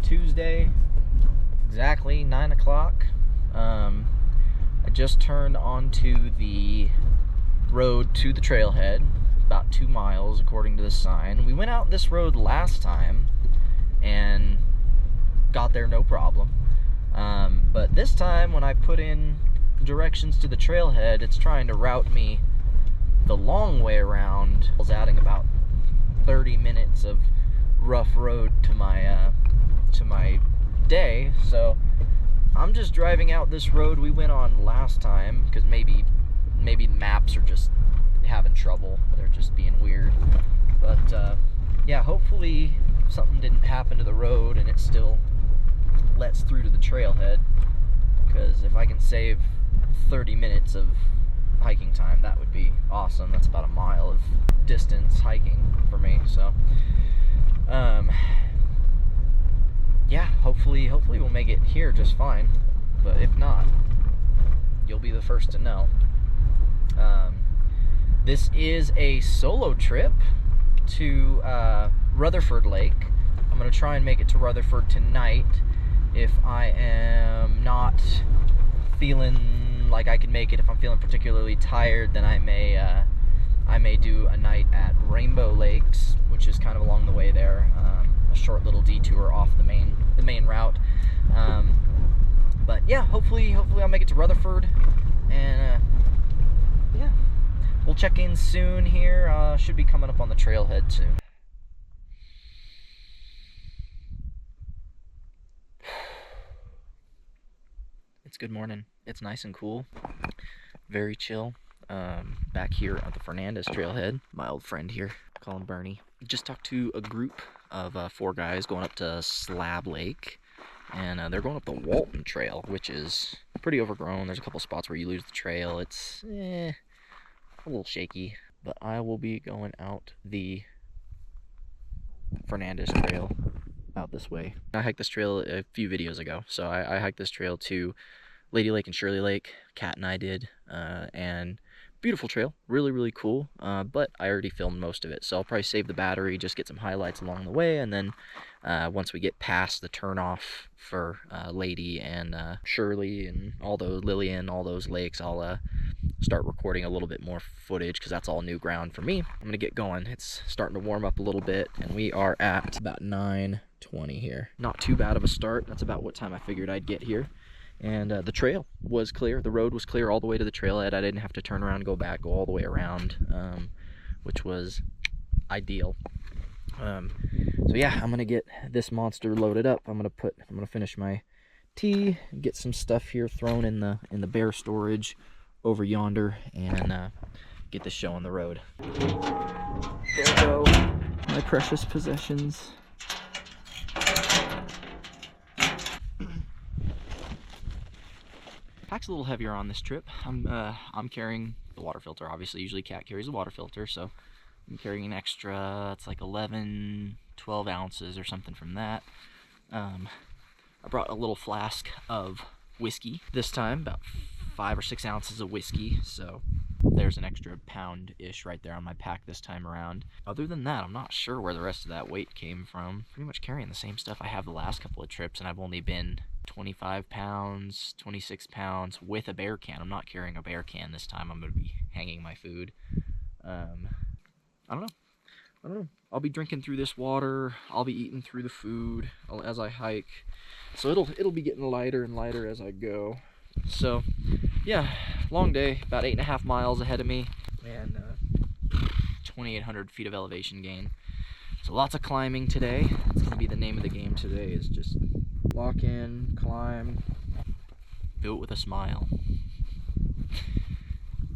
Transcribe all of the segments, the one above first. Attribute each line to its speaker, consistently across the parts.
Speaker 1: Tuesday, exactly 9 o'clock. I just turned onto the road to the trailhead, about 2 miles according to the sign. We went out this road last time and got there no problem. But this time when I put in directions to the trailhead, it's trying to route me the long way around. I was adding about 30 minutes of rough road to my day, so I'm just driving out this road we went on last time, because maybe the maps are just having trouble. They're just being weird. But yeah, hopefully something didn't happen to the road and it still lets through to the trailhead, because if I can save 30 minutes of hiking time, that would be awesome. That's about a mile of distance hiking for me, so yeah, hopefully we'll make it here just fine, but if not, you'll be the first to know. This is a solo trip to Rutherford Lake. I'm gonna try and make it to Rutherford tonight. If I am not feeling like I can make it, if I'm feeling particularly tired, then I may do a night at Rainbow Lakes, which is kind of along the way there, a short little detour off the main route. But yeah, hopefully I'll make it to Rutherford, and yeah, we'll check in soon here. Should be coming up on the trailhead soon. It's good morning. It's nice and cool, very chill. Back here at the Fernandez trailhead, my old friend here, call him Bernie. Just talked to a group of 4 guys going up to Slab Lake, and they're going up the Walton Trail, which is pretty overgrown. There's a couple spots where you lose the trail. It's a little shaky, but I will be going out the Fernandez Trail out this way. I hiked this trail a few videos ago, so I hiked this trail to Lady Lake and Shirley Lake. Kat and I did, and beautiful trail, really cool, but I already filmed most of it, so I'll probably save the battery, just get some highlights along the way, and then once we get past the turnoff for Lady and Shirley and Lillian, all those lakes, I'll start recording a little bit more footage, because that's all new ground for me. I'm gonna get going. It's starting to warm up a little bit, and we are at about 9:20 here. Not too bad of a start. That's about what time I figured I'd get here. And the trail was clear. The road was clear all the way to the trailhead. I didn't have to turn around and go back, go all the way around, which was ideal. So yeah, I'm gonna get this monster loaded up. I'm gonna finish my tea, get some stuff here thrown in the bear storage over yonder, and get this show on the road. There go my precious possessions. Pack's a little heavier on this trip. I'm carrying the water filter. Obviously, usually Kat carries a water filter, so I'm carrying an extra. It's like 11, 12 ounces or something from that. I brought a little flask of whiskey this time, about 5 or 6 ounces of whiskey. So there's an extra pound-ish right there on my pack this time around. Other than that, I'm not sure where the rest of that weight came from. Pretty much carrying the same stuff I have the last couple of trips, and I've only been 25 pounds, 26 pounds with a bear can. I'm not carrying a bear can this time. I'm going to be hanging my food. I don't know. I'll be drinking through this water. I'll be eating through the food as I hike. So it'll be getting lighter and lighter as I go. So yeah, long day, about 8.5 miles ahead of me, and 2,800 feet of elevation gain. So lots of climbing today. It's going to be the name of the game today, is just lock in, climb, do it with a smile.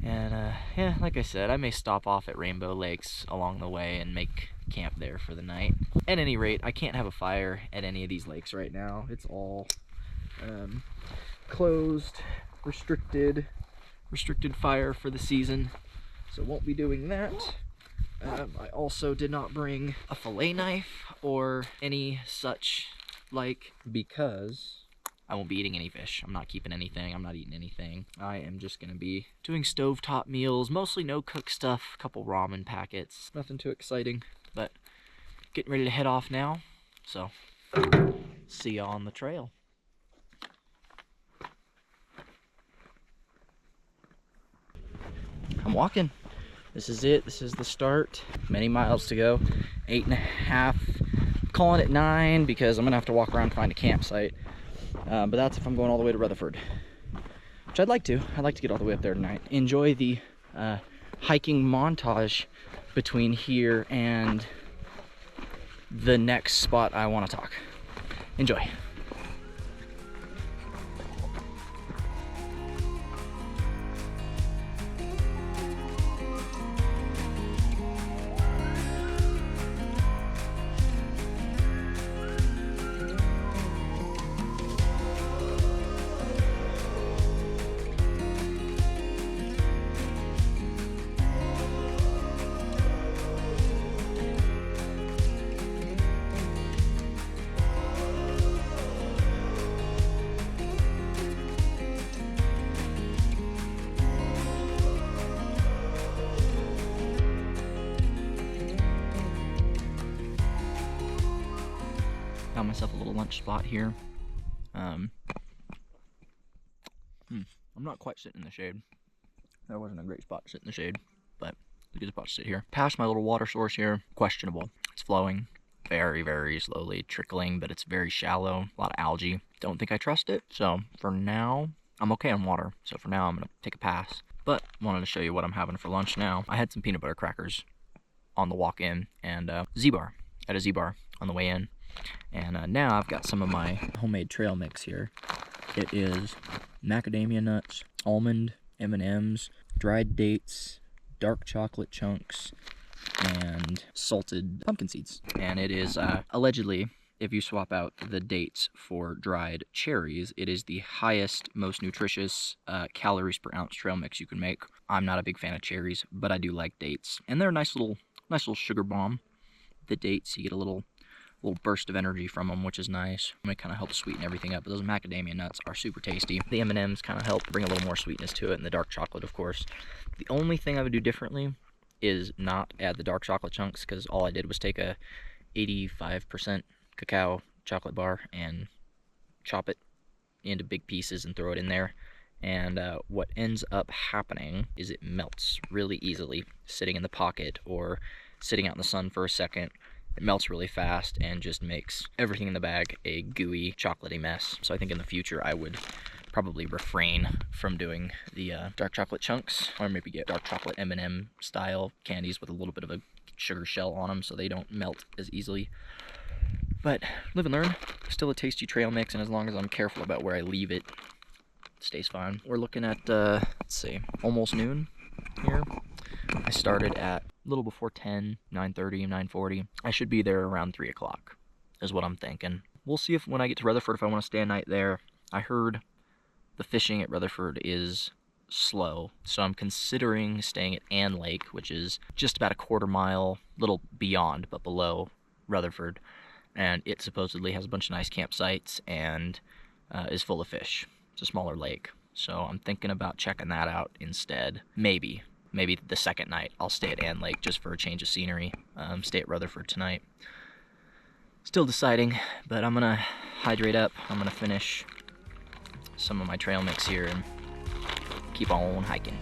Speaker 1: And yeah, like I said, I may stop off at Rainbow Lakes along the way and make camp there for the night. At any rate, I can't have a fire at any of these lakes right now. It's all closed, restricted fire for the season, so won't be doing that. I also did not bring a fillet knife or any such like, because I won't be eating any fish. I'm not keeping anything. I'm not eating anything. I am just going to be doing stovetop meals, mostly no cook stuff, a couple ramen packets. Nothing too exciting, but getting ready to head off now, so see you on the trail. I'm walking. This is it. This is the start. Many miles to go. 8.5. I'm calling it 9 because I'm gonna have to walk around and find a campsite. But that's if I'm going all the way to Rutherford, which I'd like to. I'd like to get all the way up there tonight. Enjoy the hiking montage between here and the next spot I want to talk. Enjoy. Found myself a little lunch spot here. I'm not quite sitting in the shade. That wasn't a great spot to sit in the shade, but it's a good spot to sit here. Past my little water source here, questionable. It's flowing very, very slowly, trickling, but it's very shallow, a lot of algae. Don't think I trust it, so for now, I'm okay on water. So for now, I'm gonna take a pass. But wanted to show you what I'm having for lunch now. I had some peanut butter crackers on the walk in, and Z-bar, at a Z-bar on the way in. And now I've got some of my homemade trail mix here. It is macadamia nuts, almond M&Ms, dried dates, dark chocolate chunks, and salted pumpkin seeds. And it is allegedly, if you swap out the dates for dried cherries, it is the highest, most nutritious calories per ounce trail mix you can make. I'm not a big fan of cherries, but I do like dates, and they're a nice little sugar bomb. The dates, you get a little burst of energy from them, which is nice. It kind of helps sweeten everything up. But those macadamia nuts are super tasty. The M&Ms kind of help bring a little more sweetness to it, and the dark chocolate, of course. The only thing I would do differently is not add the dark chocolate chunks, because all I did was take a 85% cacao chocolate bar and chop it into big pieces and throw it in there. And what ends up happening is it melts really easily sitting in the pocket or sitting out in the sun for a second. It melts really fast and just makes everything in the bag a gooey, chocolatey mess. So I think in the future I would probably refrain from doing the dark chocolate chunks, or maybe get dark chocolate M&M style candies with a little bit of a sugar shell on them so they don't melt as easily. But live and learn. Still a tasty trail mix, and as long as I'm careful about where I leave it, it stays fine. We're looking at, let's see, almost noon here. I started at a little before 10, 9:30, 9:40. I should be there around 3 o'clock, is what I'm thinking. We'll see if when I get to Rutherford, if I want to stay a night there. I heard the fishing at Rutherford is slow, so I'm considering staying at Ann Lake, which is just about a quarter mile, little beyond, but below Rutherford. And it supposedly has a bunch of nice campsites and is full of fish. It's a smaller lake, so I'm thinking about checking that out instead. Maybe the second night I'll stay at Ann Lake just for a change of scenery. Stay at Rutherford tonight. Still deciding, but I'm gonna hydrate up. I'm gonna finish some of my trail mix here and keep on hiking.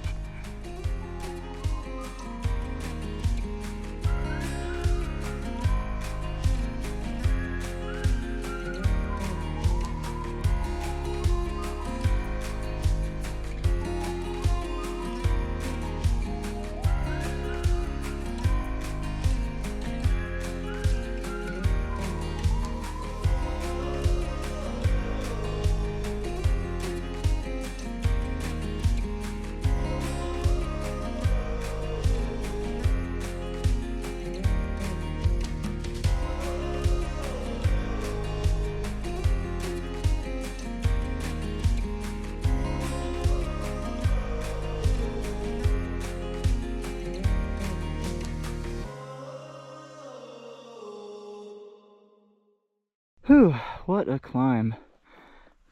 Speaker 1: Whew, what a climb.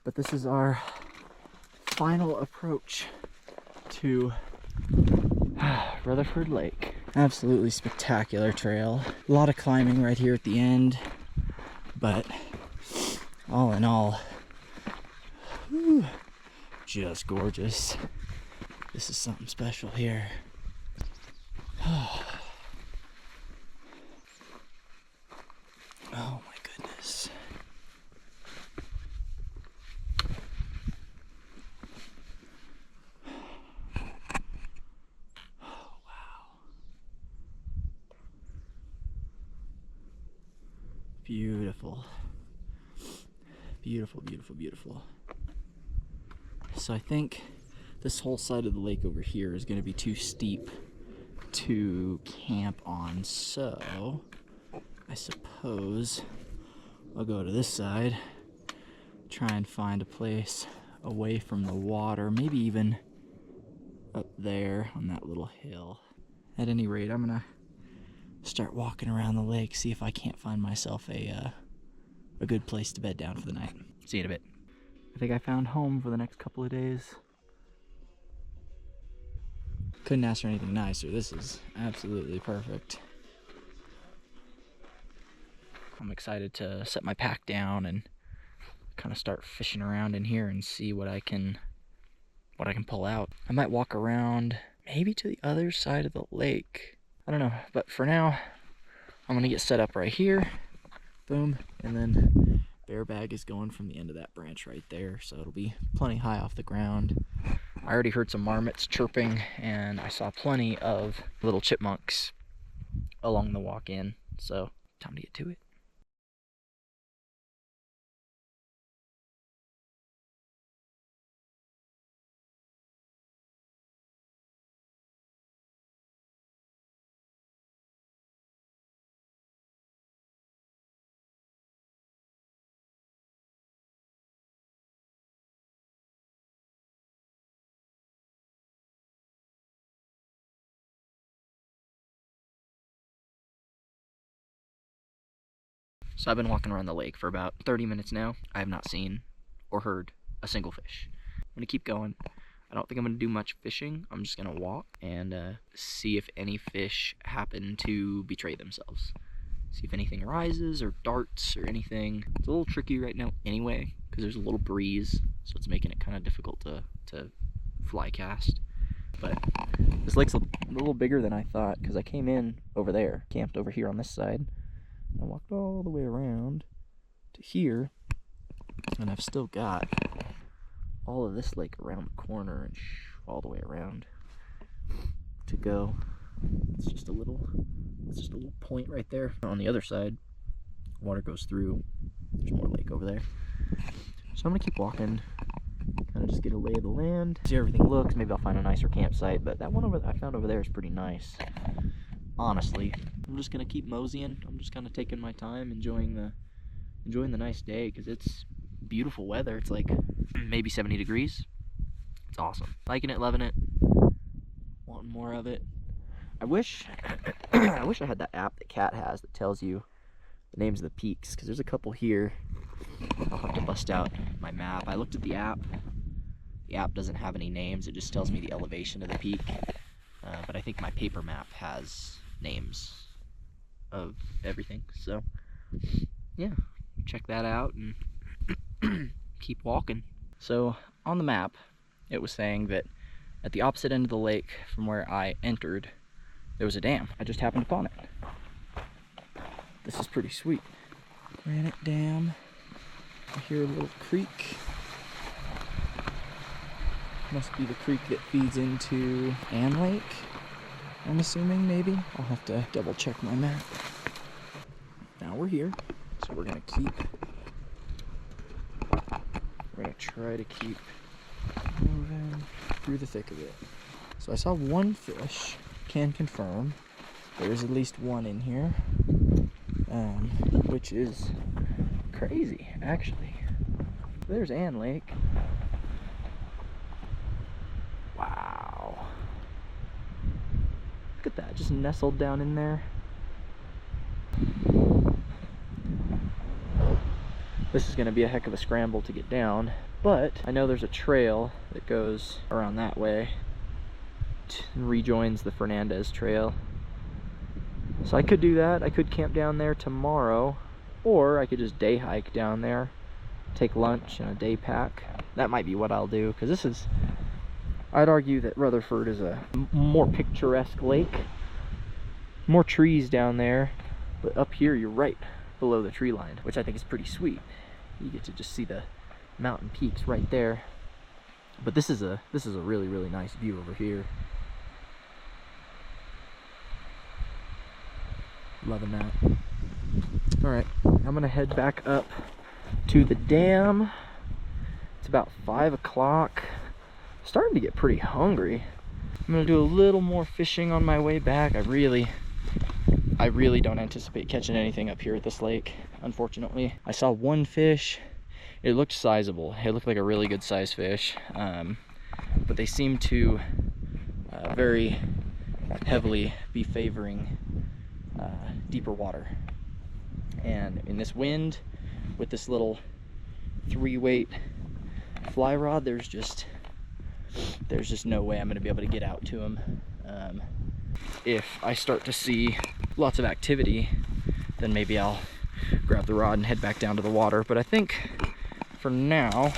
Speaker 1: But this is our final approach to Rutherford Lake. Absolutely spectacular trail. A lot of climbing right here at the end, but all in all, whew, just gorgeous. This is something special here. Oh my goodness. Oh wow. Beautiful. Beautiful, beautiful, beautiful. So I think this whole side of the lake over here is going to be too steep to camp on, so I suppose I'll go to this side, try and find a place away from the water, maybe even up there on that little hill. At any rate, I'm gonna start walking around the lake, see if I can't find myself a good place to bed down for the night. See you in a bit. I think I found home for the next couple of days. Couldn't ask for anything nicer. This is absolutely perfect. I'm excited to set my pack down and kind of start fishing around in here and see what I can pull out. I might walk around maybe to the other side of the lake. I don't know, but for now, I'm gonna get set up right here. Boom, and then bear bag is going from the end of that branch right there, so it'll be plenty high off the ground. I already heard some marmots chirping, and I saw plenty of little chipmunks along the walk in, so time to get to it. So I've been walking around the lake for about 30 minutes now. I have not seen or heard a single fish. I'm gonna keep going. I don't think I'm gonna do much fishing. I'm just gonna walk and see if any fish happen to betray themselves. See if anything rises or darts or anything. It's a little tricky right now anyway, because there's a little breeze, so it's making it kind of difficult to fly cast. But this lake's a little bigger than I thought, because I came in over there, camped over here on this side. I walked all the way around to here, and I've still got all of this lake around the corner and all the way around to go. It's just a little point right there. On the other side, water goes through. There's more lake over there. So I'm gonna keep walking, kind of just get a lay of the land, see how everything looks. Maybe I'll find a nicer campsite, but that one I found over there is pretty nice. Honestly, I'm just gonna keep moseying. I'm just kind of taking my time, enjoying the nice day, because it's beautiful weather. It's like maybe 70 degrees. It's awesome. Liking it, loving it, wanting more of it. I wish I had that app that Kat has that tells you the names of the peaks, because there's a couple here. I'll have to bust out my map. I looked at the app. The app doesn't have any names. It just tells me the elevation of the peak. But I think my paper map has names of everything. So yeah, check that out and keep walking. So on the map, it was saying that at the opposite end of the lake from where I entered, there was a dam. I just happened upon it. This is pretty sweet. Granite dam. I hear a little creek. Must be the creek that feeds into Ann Lake, I'm assuming, maybe. I'll have to double check my map. Now we're here, so we're gonna try to keep moving through the thick of it. So I saw one fish, can confirm. There is at least one in here, which is crazy, actually. There's Ann Lake. Wow. Look at that, just nestled down in there. This is going to be a heck of a scramble to get down, but I know there's a trail that goes around that way and rejoins the Fernandez Trail. So I could do that. I could camp down there tomorrow, or I could just day hike down there take lunch and a day pack. That might be what I'll do, because this is, I'd argue that Rutherford is a more picturesque lake. More trees down there, but up here you're right below the tree line, which I think is pretty sweet. You get to just see the mountain peaks right there. But this is a really, really nice view over here. Loving that. Alright, I'm gonna head back up to the dam. It's about 5 o'clock. Starting to get pretty hungry. I'm gonna do a little more fishing on my way back. I really don't anticipate catching anything up here at this lake, unfortunately. I saw one fish. It looked sizable. It looked like a really good size fish. But they seem to very heavily be favoring deeper water. And in this wind, with this little 3-weight fly rod, there's just no way I'm going to be able to get out to them. If I start to see lots of activity, then maybe I'll grab the rod and head back down to the water. But I think for now,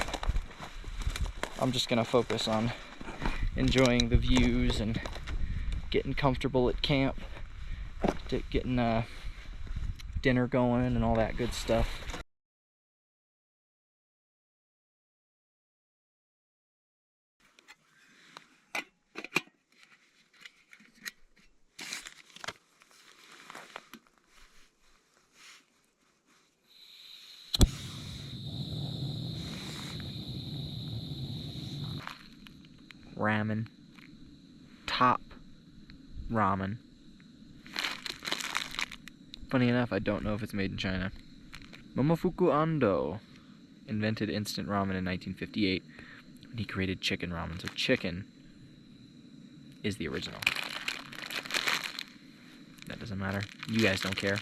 Speaker 1: I'm just going to focus on enjoying the views and getting comfortable at camp, getting dinner going and all that good stuff. Ramen. Top ramen. Funny enough, I don't know if it's made in China. Momofuku Ando invented instant ramen in 1958 when he created chicken ramen. So chicken is the original. That doesn't matter. You guys don't care.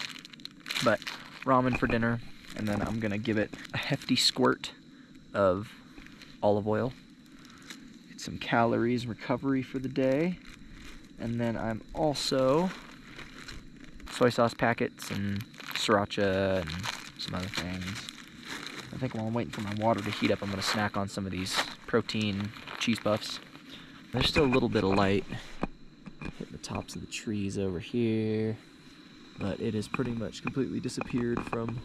Speaker 1: But ramen for dinner, and then I'm gonna give it a hefty squirt of olive oil. Get some calories recovery for the day. And then I'm also soy sauce packets and sriracha and some other things. I think while I'm waiting for my water to heat up, I'm going to snack on some of these protein cheese puffs. There's still a little bit of light hitting the tops of the trees over here, but it has pretty much completely disappeared from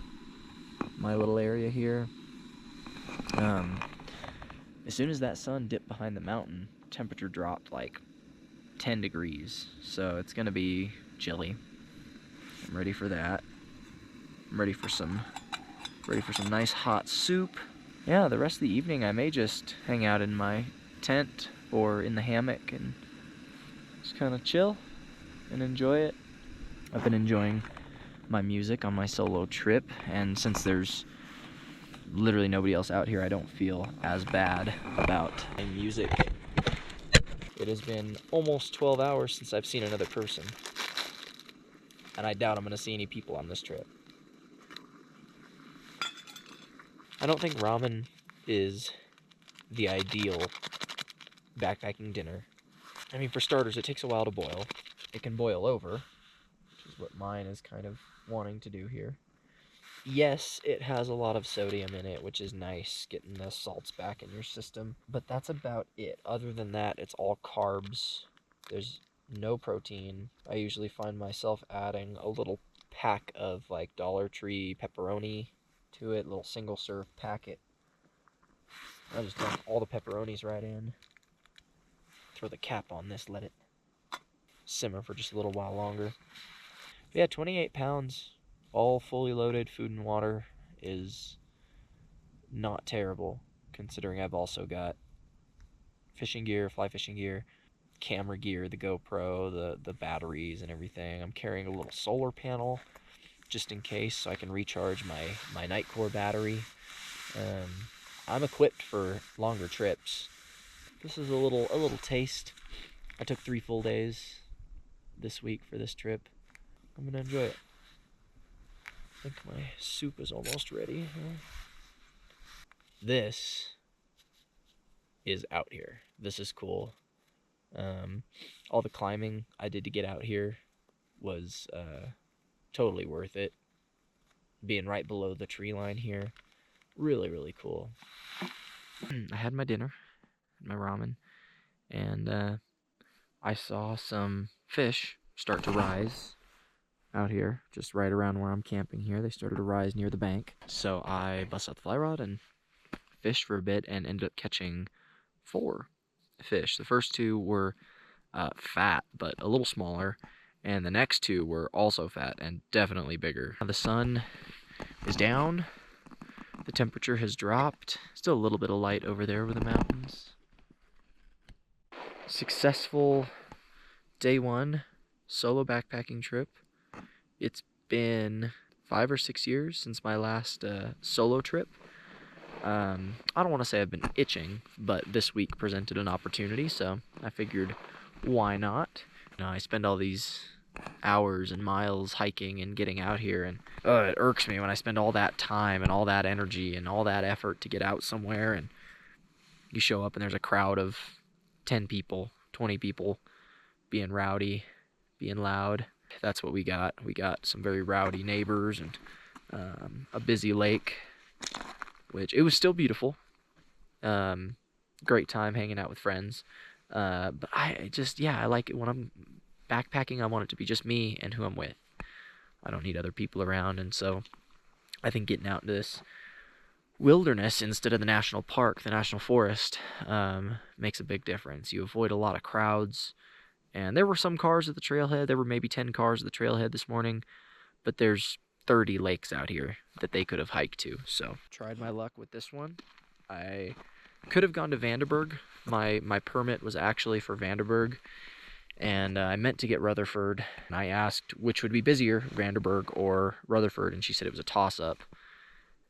Speaker 1: my little area here. As soon as that sun dipped behind the mountain, temperature dropped like 10 degrees, so it's going to be chilly. I'm ready for that. I'm ready for some nice hot soup. Yeah, the rest of the evening I may just hang out in my tent or in the hammock and just kind of chill and enjoy it. I've been enjoying my music on my solo trip, and since there's literally nobody else out here, I don't feel as bad about my music. It has been almost 12 hours since I've seen another person, and I doubt I'm going to see any people on this trip. I don't think ramen is the ideal backpacking dinner. I mean, for starters, it takes a while to boil. It can boil over, which is what mine is kind of wanting to do here. Yes, it has a lot of sodium in it, which is nice, getting the salts back in your system. But that's about it. Other than that, it's all carbs. There's no protein. I usually find myself adding a little pack of like Dollar Tree pepperoni to it, little single serve packet. I just dump all the pepperonis right in. Throw the cap on this, let it simmer for just a little while longer. But yeah, 28 pounds, all fully loaded food and water is not terrible, considering I've also got fishing gear, fly fishing gear, camera gear, the GoPro, the batteries and everything. I'm carrying a little solar panel just in case, so I can recharge my Nightcore battery. I'm equipped for longer trips. This is a little taste. I took 3 full days this week for this trip. I'm gonna enjoy it. I think my soup is almost ready. This is out here. This is cool. All the climbing I did to get out here was totally worth it. Being right below the tree line here Really, really cool. I had my dinner, my ramen, and I saw some fish start to rise out here, just right around where I'm camping here. They started to rise near the bank. So I bust out the fly rod and fished for a bit and ended up catching 4 fish. The first 2 were fat, but a little smaller, and the next 2 were also fat and definitely bigger. The sun is down. The temperature has dropped. Still a little bit of light over there over the mountains. Successful day 1 solo backpacking trip. It's been 5 or 6 years since my last solo trip. I don't want to say I've been itching, but this week presented an opportunity, so I figured, why not? I spend all these hours and miles hiking and getting out here, and it irks me when I spend all that time and all that energy and all that effort to get out somewhere, and you show up and there's a crowd of 10 people, 20 people being rowdy, being loud. That's what we got. We got some very rowdy neighbors and a busy lake, which it was still beautiful. Great time hanging out with friends. But I like it when I'm backpacking. I want it to be just me and who I'm with. I don't need other people around, and so I think getting out into this wilderness instead of the national park, the national forest, makes a big difference. You avoid a lot of crowds, and there were some cars at the trailhead. There were maybe 10 cars at the trailhead this morning, but there's 30 lakes out here that they could have hiked to. So tried my luck with this one. I could have gone to Vanderburg. My permit was actually for Vanderburg, and I meant to get Rutherford. And I asked which would be busier, Vanderburg or Rutherford, and she said it was a toss-up.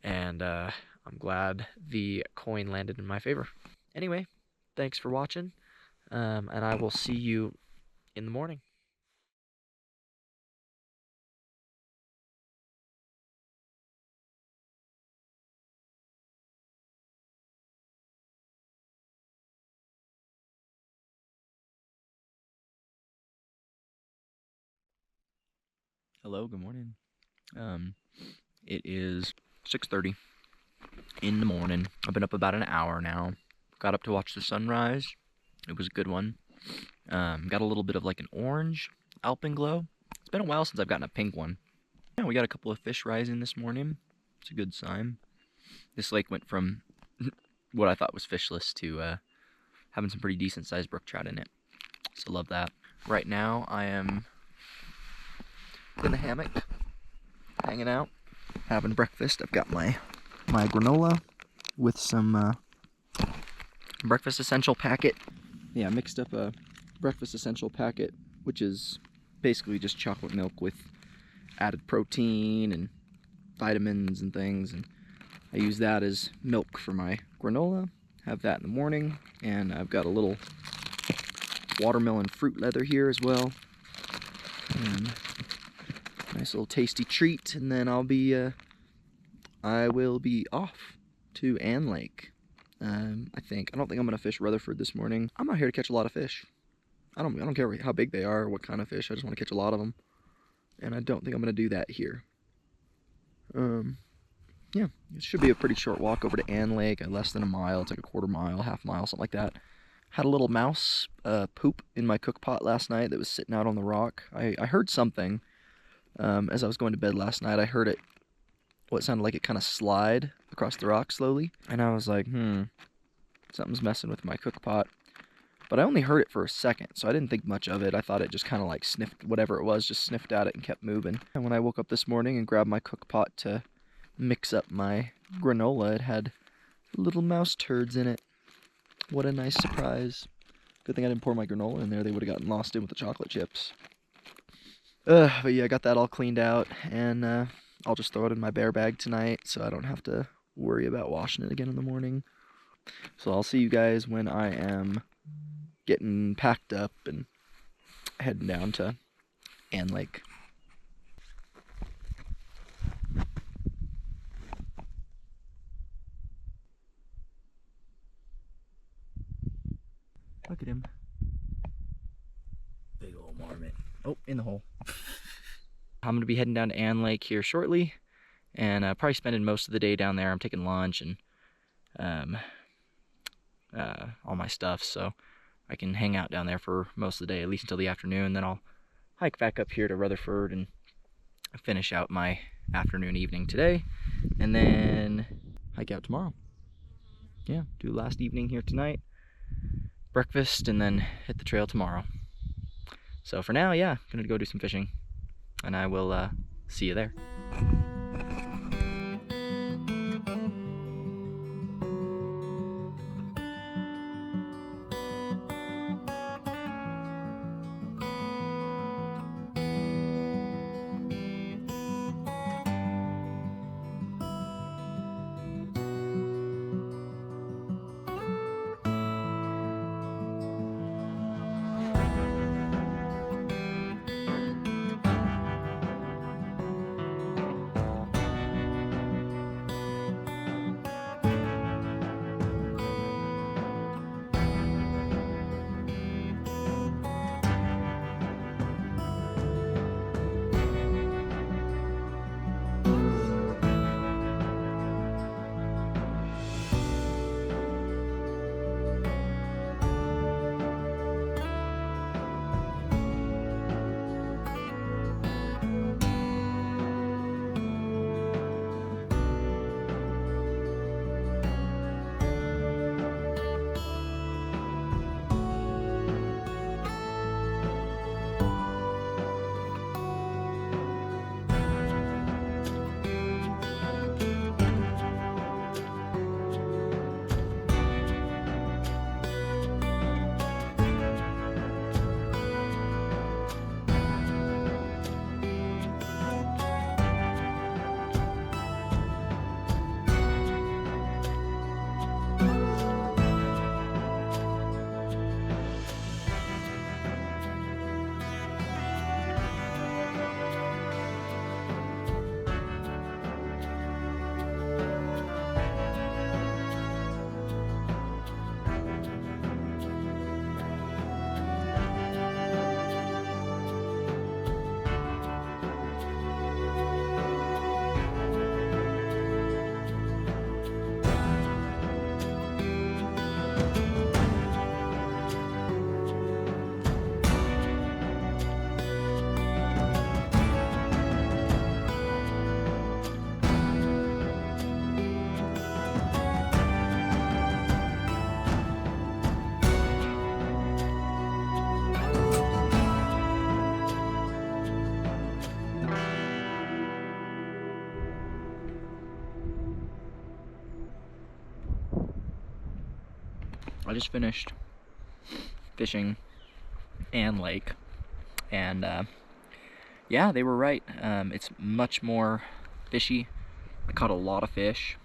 Speaker 1: And I'm glad the coin landed in my favor. Anyway, thanks for watching, and I will see you in the morning. Hello, good morning. It is 6:30 in the morning. I've been up about an hour now. Got up to watch the sunrise. It was a good one. Got a little bit of like an orange alpenglow. It's been a while since I've gotten a pink one. Yeah, we got a couple of fish rising this morning. It's a good sign. This lake went from what I thought was fishless to having some pretty decent sized brook trout in it. So love that. Right now I am in the hammock, hanging out, having breakfast. I've got my granola with some breakfast essential packet. Yeah, I mixed up a breakfast essential packet, which is basically just chocolate milk with added protein and vitamins and things, and I use that as milk for my granola. Have that in the morning, and I've got a little watermelon fruit leather here as well. And nice little tasty treat, and then I will be off to Ann Lake. I don't think I'm gonna fish Rutherford this morning. I'm out here to catch a lot of fish. I don't care how big they are or what kind of fish. I just want to catch a lot of them, and I don't think I'm gonna do that here. Yeah, it should be a pretty short walk over to Ann Lake, less than a mile. It's like a quarter mile, half mile, something like that. Had a little mouse poop in my cook pot last night that was sitting out on the rock. I heard something as I was going to bed last night. I heard it, what sounded like it kind of slide across the rock slowly, and I was like, something's messing with my cook pot. But I only heard it for a second, so I didn't think much of it. I thought it just kind of like sniffed whatever it was, just sniffed at it and kept moving. And when I woke up this morning and grabbed my cook pot to mix up my granola, it had little mouse turds in it. What a nice surprise. Good thing I didn't pour my granola in there. They would have gotten lost in with the chocolate chips. But yeah, I got that all cleaned out, and I'll just throw it in my bear bag tonight so I don't have to worry about washing it again in the morning. So I'll see you guys when I am getting packed up and heading down to Ann Lake. Look at him. Big old marmot. Oh, in the hole. I'm going to be heading down to Ann Lake here shortly, and probably spending most of the day down there. I'm taking lunch and all my stuff, so I can hang out down there for most of the day, at least until the afternoon. Then I'll hike back up here to Rutherford and finish out my afternoon, evening today, and then hike out tomorrow. Yeah, do last evening here tonight, breakfast, and then hit the trail tomorrow. So for now, yeah, gonna go do some fishing, and I will see you there. I just finished fishing and lake, and yeah, they were right. It's much more fishy. I caught a lot of fish.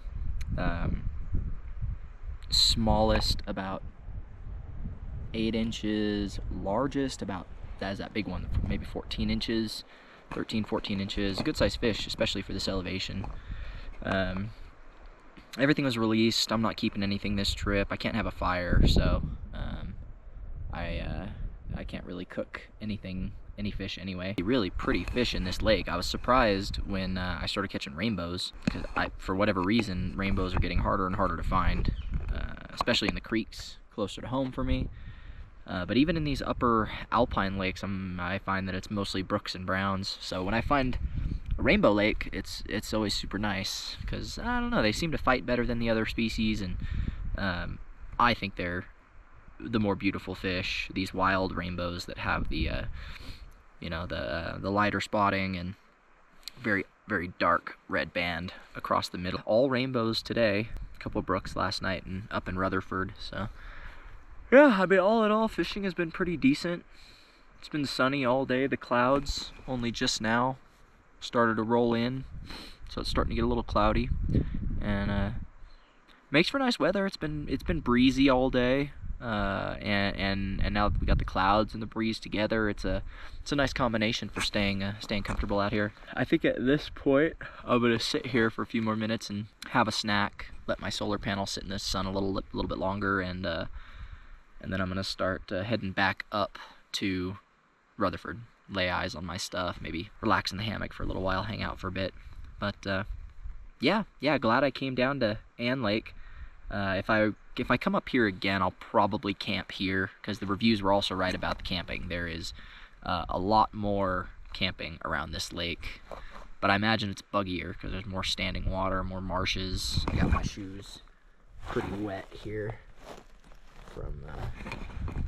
Speaker 1: Smallest about 8 inches, largest about, that big one, maybe 14 inches, 13, 14 inches. Good sized fish, especially for this elevation. Everything was released. I'm not keeping anything this trip. I can't have a fire, so I can't really cook any fish anyway. Really pretty fish in this lake. I was surprised when I started catching rainbows, because for whatever reason, rainbows are getting harder and harder to find, especially in the creeks closer to home for me. But even in these upper alpine lakes, I find that it's mostly brooks and browns. So when I find a rainbow lake, it's always super nice, because I don't know, they seem to fight better than the other species, and I think they're the more beautiful fish. These wild rainbows that have the the lighter spotting and very, very dark red band across the middle. All rainbows today. A couple of brooks last night and up in Rutherford. So yeah, I mean, all in all, fishing has been pretty decent. It's been sunny all day. The clouds only just now started to roll in, so it's starting to get a little cloudy, and makes for nice weather. It's been breezy all day, and now that we got the clouds and the breeze together, it's a nice combination for staying comfortable out here. I think at this point I'm gonna sit here for a few more minutes and have a snack, let my solar panel sit in the sun a little bit longer, and then I'm gonna start heading back up to Rutherford, lay eyes on my stuff, maybe relax in the hammock for a little while, hang out for a bit. But yeah, glad I came down to Ann Lake. If I come up here again, I'll probably camp here, because the reviews were also right about the camping. There is a lot more camping around this lake, but I imagine it's buggier because there's more standing water, more marshes. I got my shoes pretty wet here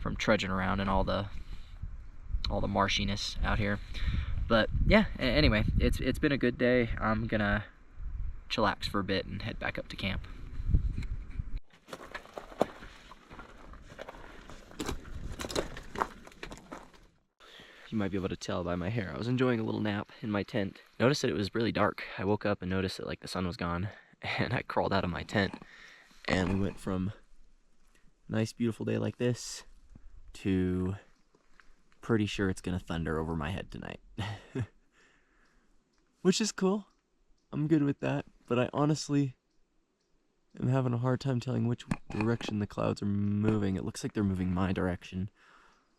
Speaker 1: from trudging around and all the marshiness out here. But yeah, anyway, it's been a good day. I'm gonna chillax for a bit and head back up to camp. You might be able to tell by my hair. I was enjoying a little nap in my tent. Noticed that it was really dark. I woke up and noticed that like the sun was gone, and I crawled out of my tent, and we went from a nice beautiful day like this to pretty sure it's gonna thunder over my head tonight. Which is cool. I'm good with that, but I honestly am having a hard time telling which direction the clouds are moving. It looks like they're moving my direction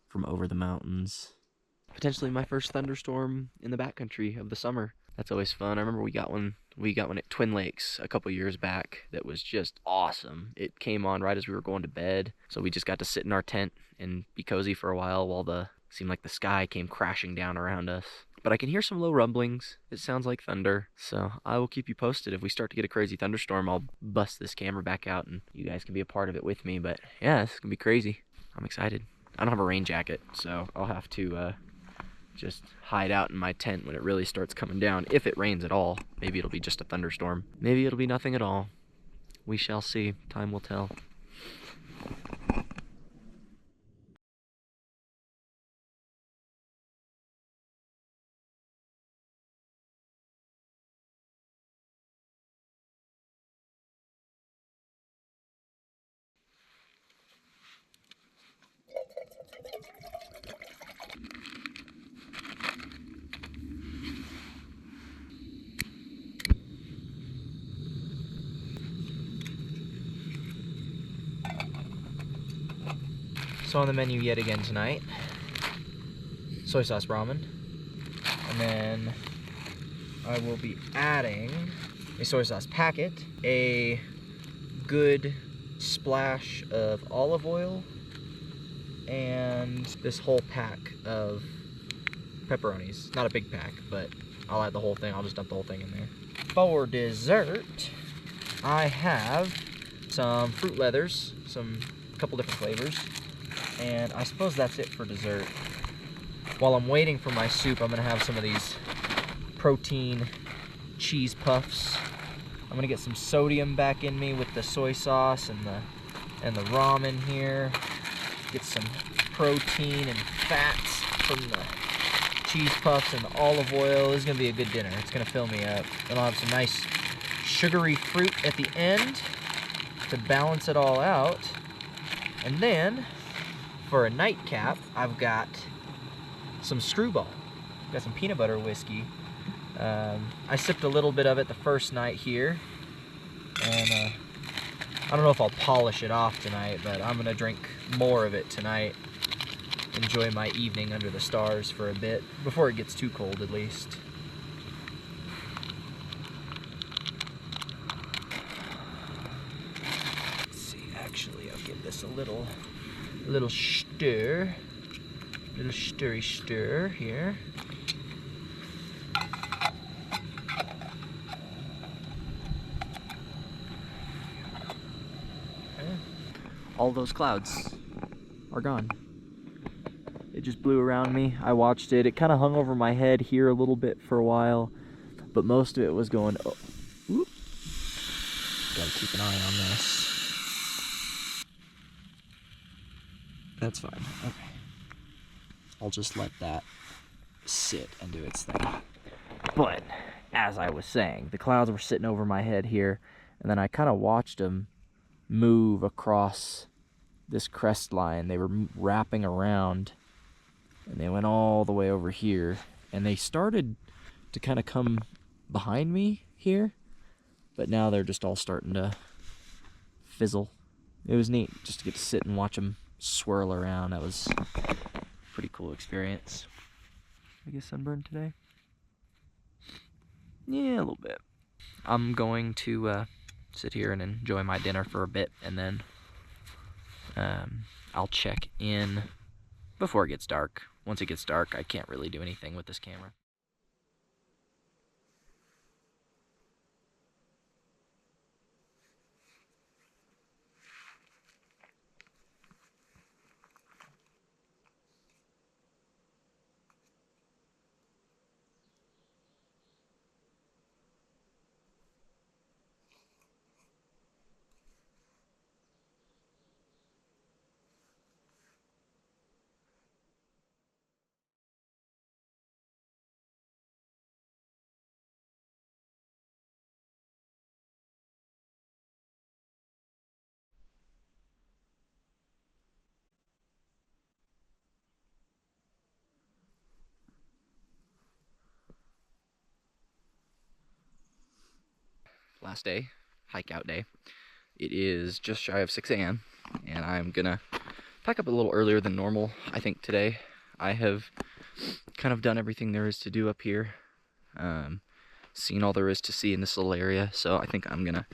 Speaker 1: from over the mountains. Potentially my first thunderstorm in the backcountry of the summer. That's always fun. I remember we got one at Twin Lakes a couple years back that was just awesome. It came on right as we were going to bed, so we just got to sit in our tent and be cozy for a while seemed like the sky came crashing down around us. But I can hear some low rumblings. It sounds like thunder, so I will keep you posted. If we start to get a crazy thunderstorm, I'll bust this camera back out and you guys can be a part of it with me. But yeah, this is gonna be crazy. I'm excited. I don't have a rain jacket, so I'll have to just hide out in my tent when it really starts coming down. If it rains at all, maybe it'll be just a thunderstorm. Maybe it'll be nothing at all. We shall see. Time will tell. So on the menu yet again tonight, soy sauce ramen, and then I will be adding a soy sauce packet, a good splash of olive oil, and this whole pack of pepperonis. Not a big pack, but I'll add the whole thing. I'll just dump the whole thing in there. For dessert, I have some fruit leathers, a couple different flavors, and I suppose that's it for dessert. While I'm waiting for my soup, I'm gonna have some of these protein cheese puffs. I'm gonna get some sodium back in me with the soy sauce and the ramen here. Get some protein and fats from the cheese puffs and the olive oil. This is gonna be a good dinner. It's gonna fill me up. Then I'll have some nice sugary fruit at the end to balance it all out. And then for a nightcap, I've got some Screwball. Got some peanut butter whiskey. I sipped a little bit of it the first night here, and I don't know if I'll polish it off tonight, but I'm gonna drink more of it tonight. Enjoy my evening under the stars for a bit, before it gets too cold at least. Let's see, actually I'll give this a little stir. Little stirry stir here. Okay. All those clouds are gone. It just blew around me. I watched it. It kind of hung over my head here a little bit for a while, but most of it was going, oh, whoop. Gotta keep an eye on this. That's fine. Okay. I'll just let that sit and do its thing. But, as I was saying, the clouds were sitting over my head here, and then I kind of watched them move across this crest line. They were wrapping around, and they went all the way over here, and they started to kind of come behind me here, but now they're just all starting to fizzle. It was neat just to get to sit and watch them swirl around. That was a pretty cool experience. I guess sunburned today? Yeah, a little bit. I'm going to sit here and enjoy my dinner for a bit, and then I'll check in before it gets dark. Once it gets dark, I can't really do anything with this camera. Last day, hike out day. It is just shy of 6 a.m. and I'm gonna pack up a little earlier than normal. I think today I have kind of done everything there is to do up here, seen all there is to see in this little area, so I think I'm gonna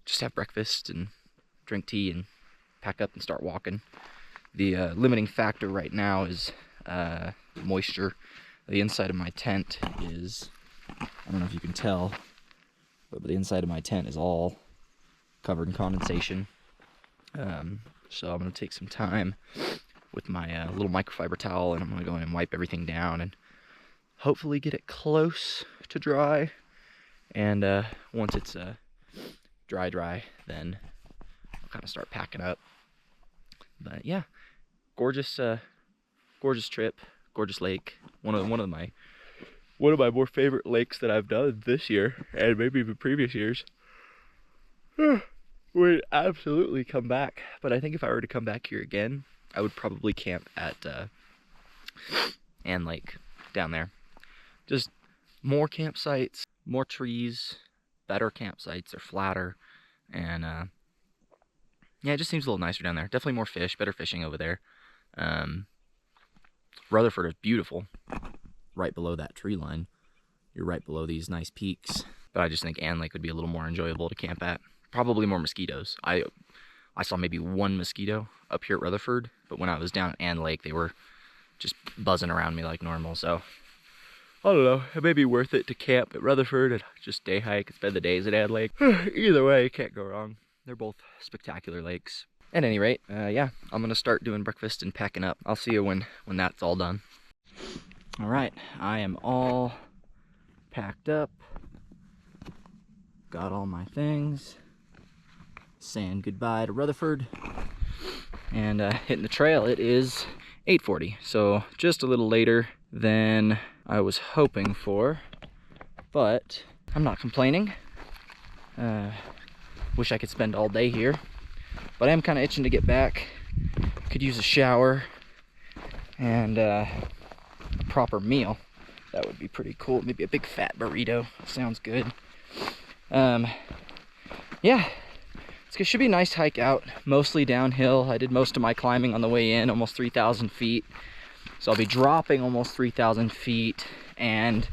Speaker 1: just have breakfast and drink tea and pack up and start walking. The limiting factor right now is moisture. The inside of my tent is, I don't know if you can tell, but the inside of my tent is all covered in condensation. So I'm going to take some time with my little microfiber towel, and I'm going to go in and wipe everything down and hopefully get it close to dry. And once it's dry, then I'll kind of start packing up. But yeah, gorgeous trip, gorgeous lake. One of my more favorite lakes that I've done this year, and maybe even previous years. Would absolutely come back, but I think if I were to come back here again, I would probably camp at Ann Lake down there. Just more campsites, more trees, better campsites. They're flatter, and yeah, it just seems a little nicer down there. Definitely more fish, better fishing over there. Rutherford is beautiful. Right below that tree line, you're right below these nice peaks. But I just think Ann Lake would be a little more enjoyable to camp at. Probably more mosquitoes. I saw maybe one mosquito up here at Rutherford, but when I was down at Ann Lake, they were just buzzing around me like normal. So I don't know, it may be worth it to camp at Rutherford and just day hike and spend the days at Ann Lake. Either way, you can't go wrong. They're both spectacular lakes. At any rate, yeah, I'm gonna start doing breakfast and packing up. I'll see you when that's all done. All right, I am all packed up. Got all my things. Saying goodbye to Rutherford. And hitting the trail. It is 8:40, so just a little later than I was hoping for. But I'm not complaining. Wish I could spend all day here. But I am kind of itching to get back. Could use a shower and a proper meal. That would be pretty cool. Maybe a big fat burrito. Sounds good. Yeah, it should be a nice hike out. Mostly downhill. I did most of my climbing on the way in, almost 3,000 feet. So I'll be dropping almost 3,000 feet and,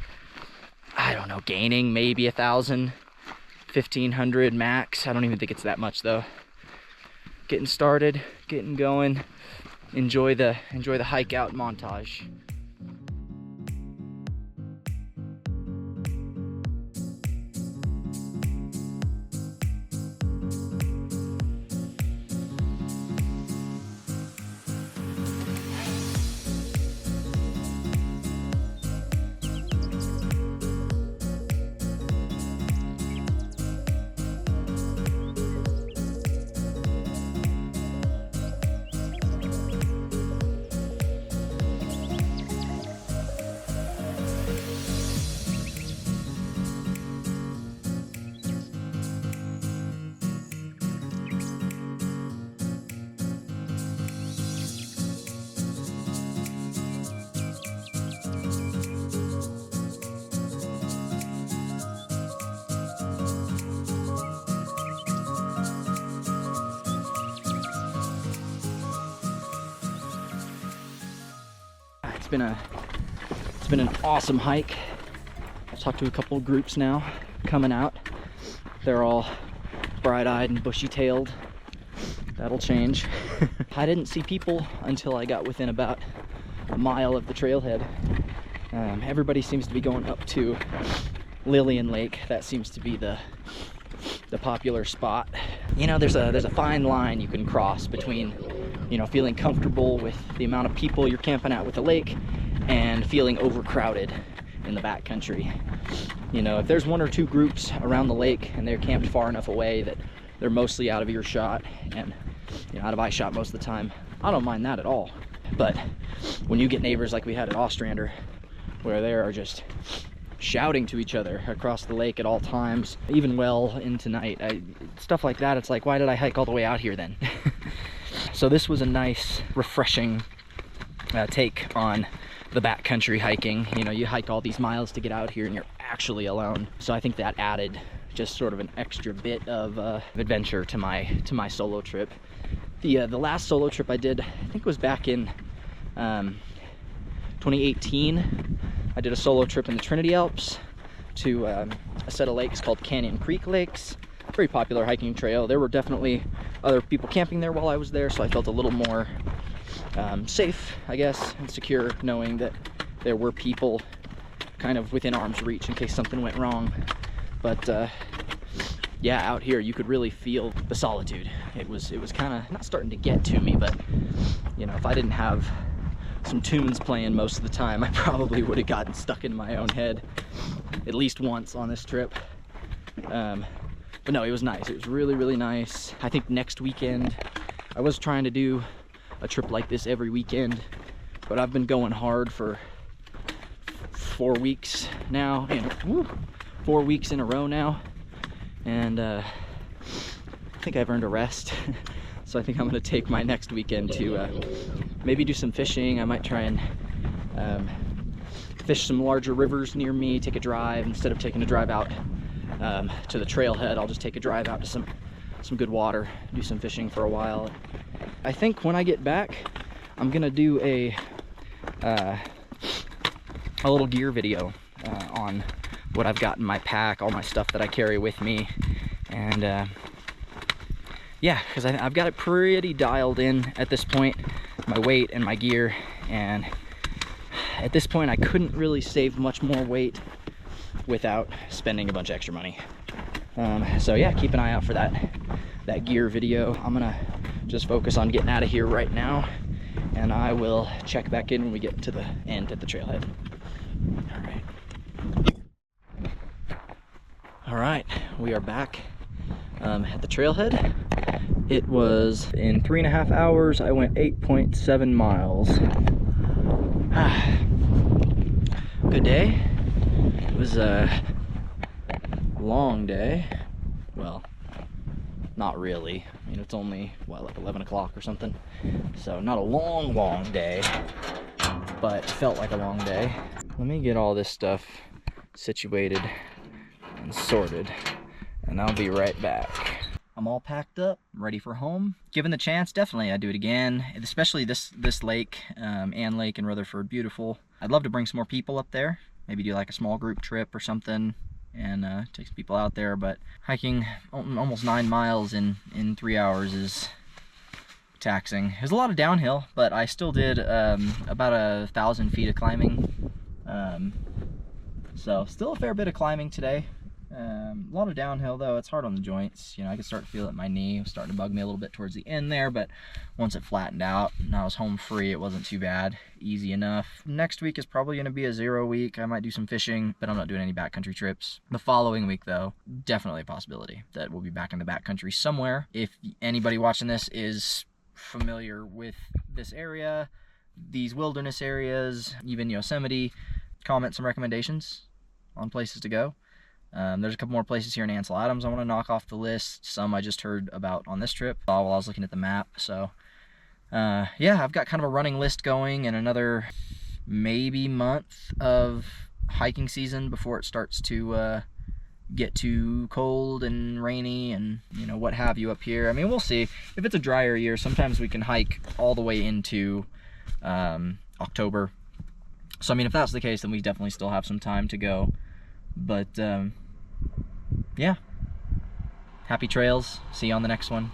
Speaker 1: I don't know, gaining maybe 1,000, 1,500 max. I don't even think it's that much though. Getting started, getting going. Enjoy the hike out montage. It's been an awesome hike. I've talked to a couple of groups now coming out.
Speaker 2: they're all bright-eyed and bushy-tailed. That'll change. I didn't see people until I got within about a mile of the trailhead. Everybody seems to be going up to Lillian Lake. That seems to be the popular spot. You know, there's a fine line you can cross between, you know, feeling comfortable with the amount of people you're camping at with the lake and feeling overcrowded in the backcountry. You know, if there's one or two groups around the lake and they're camped far enough away that they're mostly out of earshot and, you know, out of eye shot most of the time, I don't mind that at all. But when you get neighbors like we had at Ostrander, where they are just shouting to each other across the lake at all times, even well into night, stuff like that, it's like, why did I hike all the way out here then? So this was a nice, refreshing take on the backcountry hiking. You know, you hike all these miles to get out here and you're actually alone. So I think that added just sort of an extra bit of adventure to my solo trip. The last solo trip I did, I think it was back in 2018. I did a solo trip in the Trinity Alps to a set of lakes called Canyon Creek Lakes. Very popular hiking trail. There were definitely other people camping there while I was there, so I felt a little more safe, I guess, and secure knowing that there were people kind of within arm's reach in case something went wrong. But yeah, out here you could really feel the solitude. It was kind of not starting to get to me, but you know, if I didn't have some tunes playing most of the time, I probably would have gotten stuck in my own head at least once on this trip. But no, it was nice. It was really, really nice. I think next weekend, I was trying to do a trip like this every weekend, but I've been going hard for 4 weeks now, and 4 weeks in a row now, and I think I've earned a rest. So I think I'm gonna take my next weekend to maybe do some fishing. I might try and fish some larger rivers near me, take a drive. Instead of taking a drive out to the trailhead, I'll just take a drive out to some good water, do some fishing for a while. I think when I get back, I'm gonna do a little gear video on what I've got in my pack, all my stuff that I carry with me, and yeah, because I've got it pretty dialed in at this point, my weight and my gear, and at this point I couldn't really save much more weight without spending a bunch of extra money. So yeah, keep an eye out for that gear video. I'm gonna just focus on getting out of here right now, and I will check back in when we get to the end at the trailhead. All right, we are back at the trailhead. It was in 3.5 hours. I went 8.7 miles. Good day. It was a long day. Well, not really. I mean, it's only, what, like 11 o'clock or something. So not a long day, but it felt like a long day. Let me get all this stuff situated and sorted, and I'll be right back. I'm all packed up, ready for home. Given the chance, definitely I'd do it again, especially this lake, Ann Lake in Rutherford, beautiful. I'd love to bring some more people up there, maybe do like a small group trip or something, and take some people out there. But hiking almost 9 miles in 3 hours is taxing. There's a lot of downhill, but I still did about 1,000 feet of climbing. So still a fair bit of climbing today. A lot of downhill though. It's hard on the joints. You know, I could start to feel it in my knee. It was starting to bug me a little bit towards the end there, but once it flattened out and I was home free, it wasn't too bad. Easy enough. Next week is probably going to be a 0 week. I might do some fishing, but I'm not doing any backcountry trips. The following week though, definitely a possibility that we'll be back in the backcountry somewhere. If anybody watching this is familiar with this area, these wilderness areas, even Yosemite, comment some recommendations on places to go. There's a couple more places here in Ansel Adams I want to knock off the list. Some I just heard about on this trip while I was looking at the map. So yeah, I've got kind of a running list going, and another maybe month of hiking season before it starts to get too cold and rainy and, you know, what have you up here. I mean, we'll see. If it's a drier year, sometimes we can hike all the way into October. So I mean, if that's the case, then we definitely still have some time to go. But yeah,
Speaker 1: happy trails. See you on the next one.